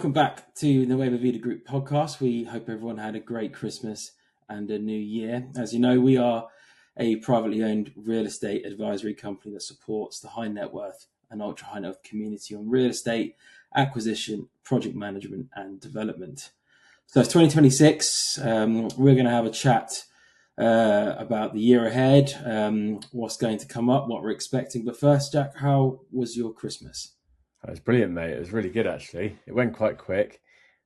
Welcome back to the Vida Group podcast. We hope everyone had a great Christmas and a new year. As you know, we are a privately owned real estate advisory company that supports the high net worth and ultra high net worth community on real estate acquisition, project management, and development. So it's 2026. We're going to have a chat about the year ahead, what's going to come up, what we're expecting. But first, Jack, how was your Christmas? It was brilliant, mate. It was really good, actually. It went quite quick,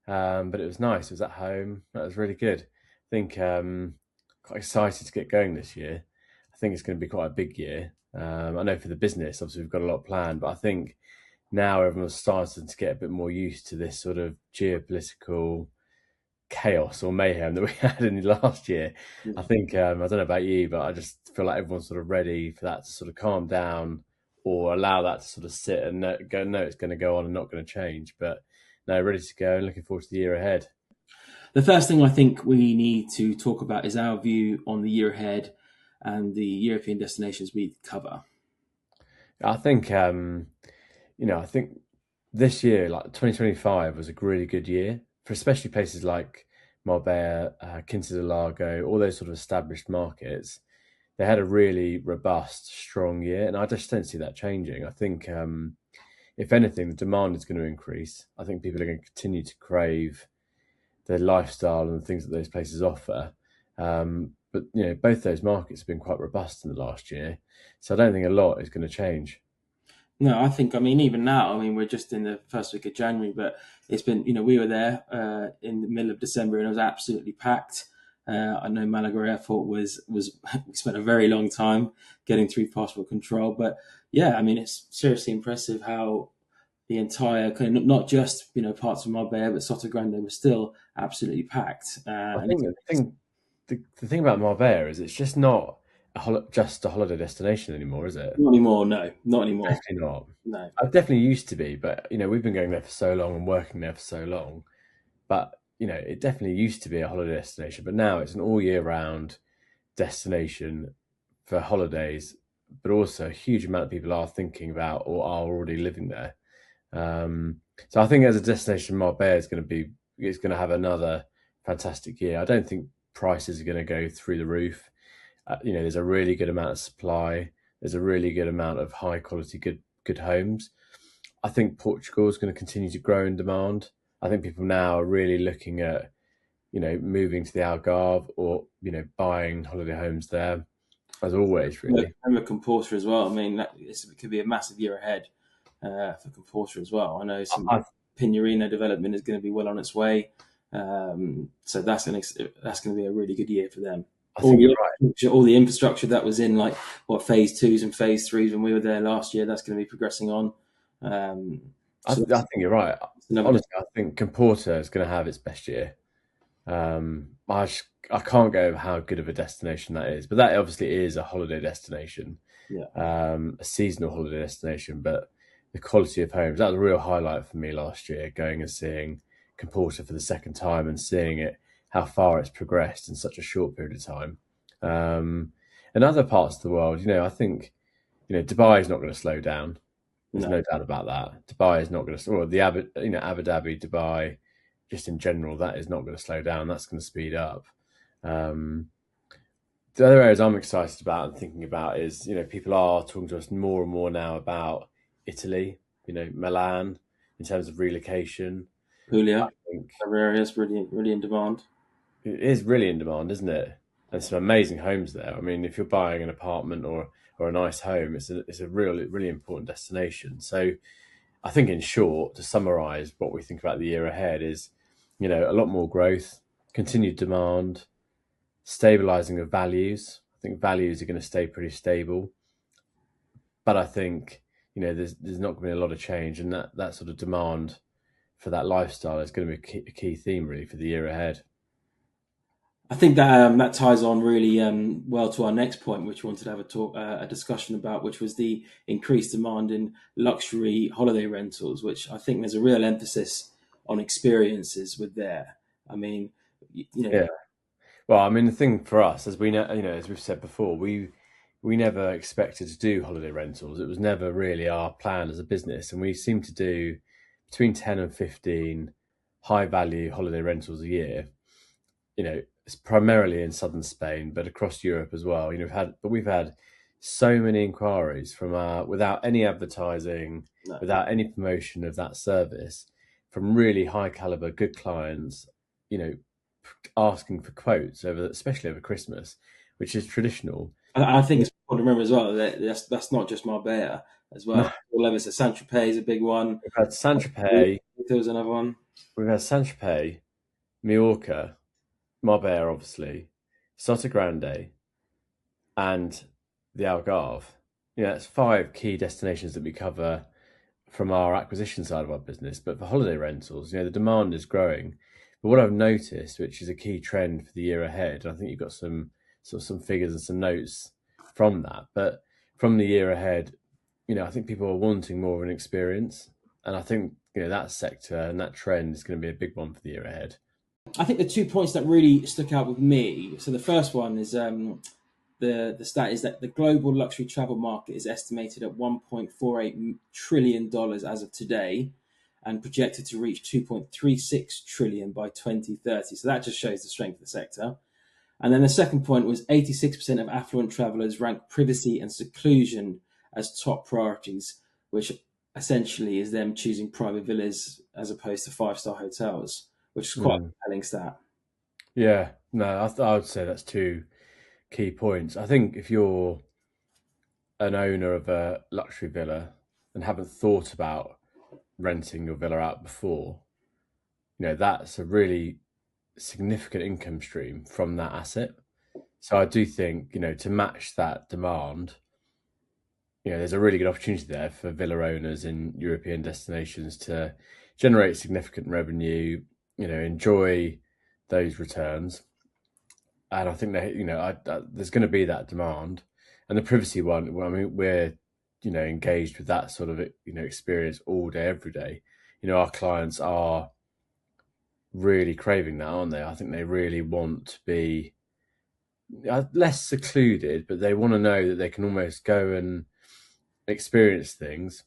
but it was nice. It was at home. That was really good. I think quite excited to get going this year. I think it's going to be quite a big year. I know for the business, obviously, we've got a lot planned, but I think now everyone's starting to get a bit more used to this sort of geopolitical chaos or mayhem that we had in the last year. I think, I don't know about you, but I just feel like everyone's sort of ready for that to sort of calm down or allow that to sort of sit and go, no, it's going to go on and not going to change. But no, ready to go and looking forward to the year ahead. The first thing I think we need to talk about is our view on the year ahead and the European destinations we cover. I think, I think this year, like 2025, was a really good year for especially places like Marbella, Quinta del Lago, all those sort of established markets. They had a really robust, strong year, and I just don't see that changing. I think, if anything, the demand is going to increase. I think people are going to continue to crave the lifestyle and the things that those places offer. But both those markets have been quite robust in the last year, so I don't think a lot is going to change. No, even now, we're just in the first week of January, but it's been, we were there in the middle of December and it was absolutely packed. I know Malaga Airport was we spent a very long time getting through passport control, but yeah, it's seriously impressive how the entire kind of not just parts of Marbella, but Soto Grande was still absolutely packed. I think the thing about Marbella is it's just not just a holiday destination anymore, is it? Not anymore. No, not anymore. Definitely not. No. I definitely used to be, but we've been going there for so long and working there for so long. But it definitely used to be a holiday destination, but now it's an all year round destination for holidays. But also, a huge amount of people are thinking about or are already living there. So I think as a destination, Marbella is going to have another fantastic year. I don't think prices are going to go through the roof. There's a really good amount of supply. There's a really good amount of high quality, good homes. I think Portugal is going to continue to grow in demand. I think people now are really looking at, moving to the Algarve or, buying holiday homes there, as always, really. And Comporta as well. It could be a massive year ahead for Comporta as well. I know some Pinorino development is going to be well on its way. So that's going to be a really good year for them. All the infrastructure that was in phase 2s and phase 3s when we were there last year, that's going to be progressing on. I think you're right. Honestly, I think Comporta is going to have its best year. I can't go over how good of a destination that is, but that obviously is a holiday destination, a seasonal holiday destination. But the quality of homes, that was a real highlight for me last year, going and seeing Comporta for the second time and seeing how far it's progressed in such a short period of time. In other parts of the world, I think, Dubai is not going to slow down. There's no doubt about that. Dubai is not going to, or Abu Dhabi, Dubai, just in general, that is not going to slow down. That's going to speed up. The other areas I'm excited about and thinking about is, people are talking to us more and more now about Italy, Milan, in terms of relocation. Puglia, other areas really, really in demand. It is really in demand, isn't it? There's some amazing homes there. If you're buying an apartment or a nice home, it's a really important destination. So I think, in short, to summarize what we think about the year ahead is, a lot more growth, continued demand, stabilizing of values. I think values are going to stay pretty stable. But I think, there's not going to be a lot of change, and that sort of demand for that lifestyle is going to be a key theme really for the year ahead. I think that ties on really well to our next point, which we wanted to have a discussion about, which was the increased demand in luxury holiday rentals, which I think there's a real emphasis on experiences with there. Yeah. Well, the thing for us, as we know, as we've said before, we never expected to do holiday rentals. It was never really our plan as a business, and we seem to do between 10 and 15 high value holiday rentals a year, it's primarily in southern Spain, but across Europe as well. We've had so many inquiries from without any advertising, without any promotion of that service, from really high caliber, good clients, asking for quotes especially over Christmas, which is traditional. I think it's important to remember as well that that's not just Marbella as well. All over, so Saint-Tropez is a big one. We've had Saint-Tropez. There was another one. We've had Saint-Tropez, Mallorca, Marbella, obviously, Sota Grande, and the Algarve. It's 5 key destinations that we cover from our acquisition side of our business. But for holiday rentals, the demand is growing. But what I've noticed, which is a key trend for the year ahead, and I think you've got some figures and some notes from that. But from the year ahead, I think people are wanting more of an experience, and I think that sector and that trend is going to be a big one for the year ahead. I think the 2 points that really stuck out with me. So the first one is the stat is that the global luxury travel market is estimated at $1.48 trillion as of today, and projected to reach $2.36 trillion by 2030. So that just shows the strength of the sector. And then the second point was 86% of affluent travellers rank privacy and seclusion as top priorities, which essentially is them choosing private villas as opposed to 5-star hotels, which is quite a compelling stat. Yeah, no, I would say that's 2 key points. I think if you're an owner of a luxury villa and haven't thought about renting your villa out before, that's a really significant income stream from that asset. So I do think, to match that demand, there's a really good opportunity there for villa owners in European destinations to generate significant revenue, enjoy those returns. And I think that, there's going to be that demand. And the privacy one, well, I mean, we're, engaged with that sort of, experience all day, every day. Our clients are really craving that, aren't they? I think they really want to be less secluded, but they want to know that they can almost go and experience things,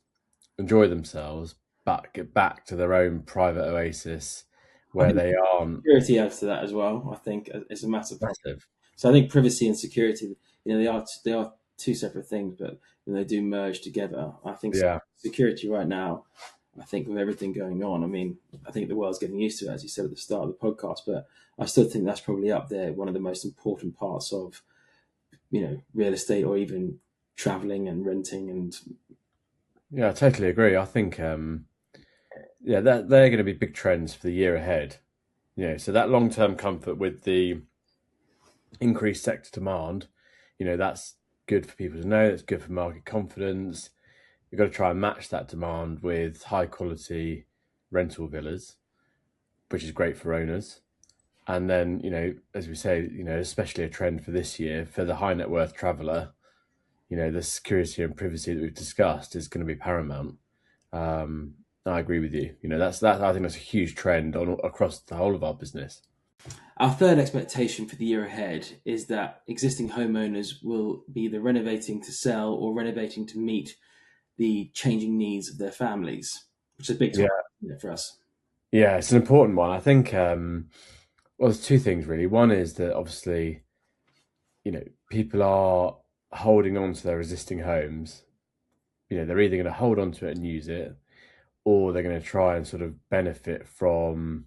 enjoy themselves, but get back to their own private oasis where they aren't. Security adds to that as well. I think it's a massive. So I think privacy and security, they are 2 separate things, but they do merge together. I think security right now, I think with everything going on, I mean, I think the world's getting used to it, as you said at the start of the podcast, but I still think that's probably up there, one of the most important parts of, real estate or even traveling and renting. And yeah, I totally agree. I think, they're going to be big trends for the year ahead. So that long-term comfort with the increased sector demand, that's good for people to know. It's good for market confidence. You've got to try and match that demand with high quality rental villas, which is great for owners. And then, as we say, especially a trend for this year for the high net worth traveller, the security and privacy that we've discussed is going to be paramount. I agree with you. That's I think that's a huge trend across the whole of our business. Our third expectation for the year ahead is that existing homeowners will be either renovating to sell or renovating to meet the changing needs of their families, which is a big topic for us. Yeah, it's an important one. I think, there's 2 things really. One is that obviously, people are holding on to their existing homes. They're either going to hold on to it and use it, or they're going to try and sort of benefit from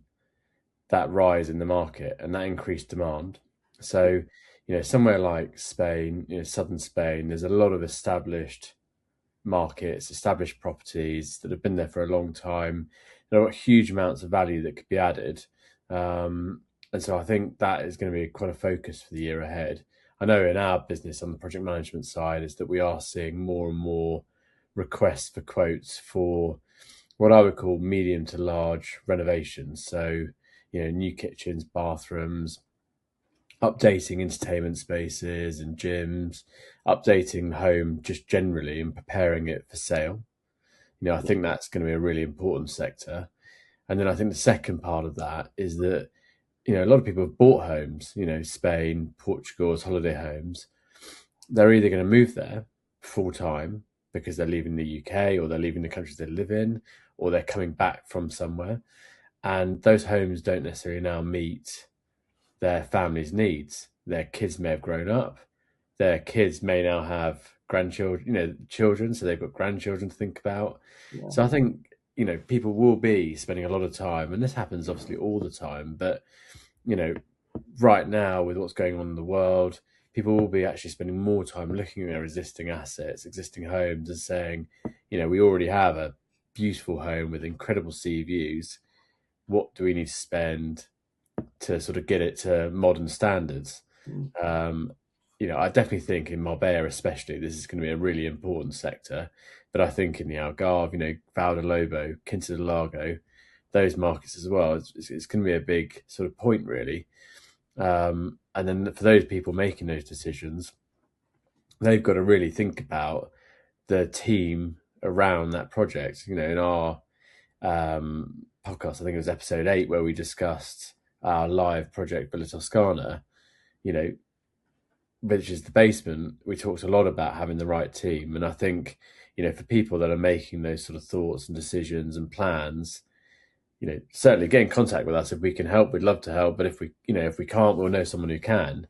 that rise in the market and that increased demand. So, somewhere like Spain, southern Spain, there's a lot of established markets, established properties that have been there for a long time. There are huge amounts of value that could be added. And so I think that is going to be quite a focus for the year ahead. I know in our business on the project management side is that we are seeing more and more requests for quotes for what I would call medium to large renovations. So, new kitchens, bathrooms, updating entertainment spaces and gyms, updating the home just generally and preparing it for sale. I think that's going to be a really important sector. And then I think the second part of that is that, a lot of people have bought homes, Spain, Portugal as holiday homes. They're either going to move there full time because they're leaving the UK or they're leaving the countries they live in, or they're coming back from somewhere. and those homes don't necessarily now meet their family's needs. Their kids may have grown up. Their kids may now have grandchildren, children, so they've got grandchildren to think about. Yeah. So I think, people will be spending a lot of time, and this happens obviously all the time, but, right now with what's going on in the world, people will be actually spending more time looking at their existing assets, existing homes, and saying, we already have a beautiful home with incredible sea views. What do we need to spend to sort of get it to modern standards? I definitely think in Marbella especially, this is going to be a really important sector. But I think in the Algarve, Valdelobo, Quinta del Lago, those markets as well, it's going to be a big sort of point really. And then for those people making those decisions, they've got to really think about the team around that project. In our podcast, I think it was episode 8, where we discussed our live project Villa Toscana, which is the basement. We talked a lot about having the right team. And I think, for people that are making those sort of thoughts and decisions and plans, certainly get in contact with us if we can help. We'd love to help, but if we can't, we'll know someone who can.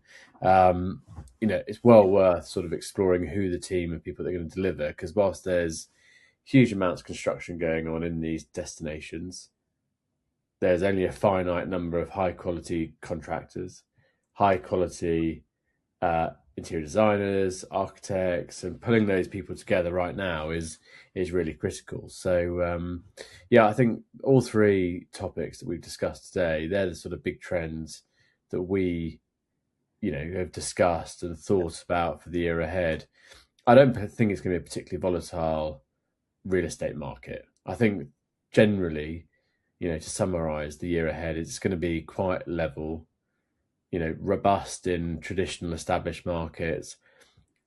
It's well worth sort of exploring who the team and people that are going to deliver, because whilst there's huge amounts of construction going on in these destinations, there's only a finite number of high quality contractors, high quality interior designers, architects, and pulling those people together right now is really critical. So I think all 3 topics that we've discussed today, they're the sort of big trends that we have discussed and thought about for the year ahead. I don't think it's going to be a particularly volatile real estate market. I think generally, to summarize the year ahead, it's going to be quite level, robust in traditional established markets.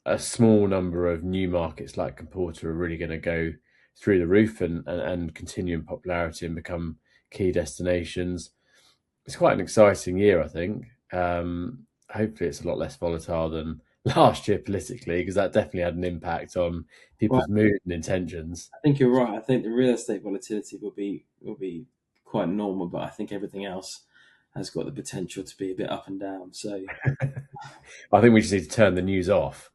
A small number of new markets like Comporta are really going to go through the roof and continue in popularity and become key destinations. It's quite an exciting year, I think. Hopefully it's a lot less volatile than last year politically, because that definitely had an impact on people's mood and intentions. I think you're right. I think the real estate volatility will be quite normal, but I think everything else has got the potential to be a bit up and down. So I think we just need to turn the news off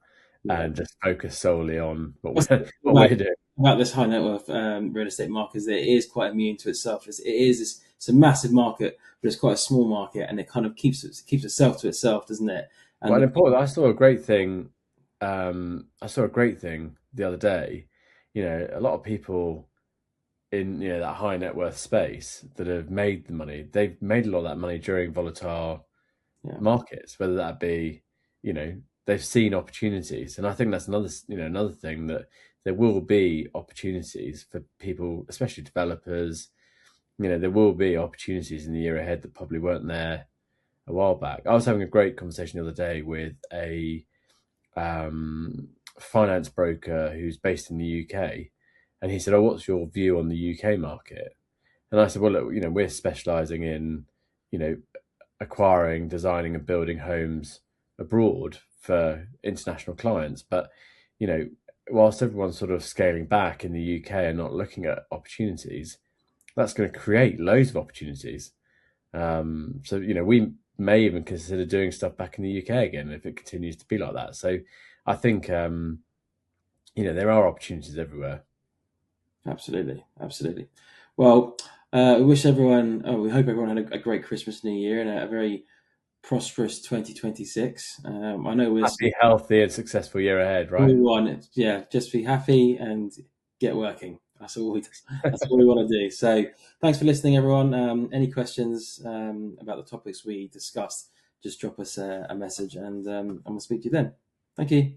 and just focus solely on what we're doing. About this high net worth real estate market, it is quite immune to itself. It's a massive market, but it's quite a small market, and it kind of keeps itself to itself, doesn't it? And I saw a great thing. I saw a great thing the other day. A lot of people in that high net worth space that have made the money. They've made a lot of that money during volatile markets, whether that be they've seen opportunities, and I think that's another thing, that there will be opportunities for people, especially developers. There will be opportunities in the year ahead that probably weren't there a while back. I was having a great conversation the other day with a finance broker who's based in the UK, and he said, "Oh, what's your view on the UK market?" And I said, "Well, look, we're specialising in, acquiring, designing, and building homes abroad for international clients. But, whilst everyone's sort of scaling back in the UK and not looking at opportunities, that's going to create loads of opportunities. So, we may even consider doing stuff back in the UK again if it continues to be like that. So I think, there are opportunities everywhere." Absolutely. Well, we hope everyone had a great Christmas, New Year, and a very prosperous 2026. I know we're happy, healthy, and successful year ahead, right? Just be happy and get working. That's all we want to do. So thanks for listening, everyone. Any questions about the topics we discussed, just drop us a message, and we'll speak to you then. Thank you.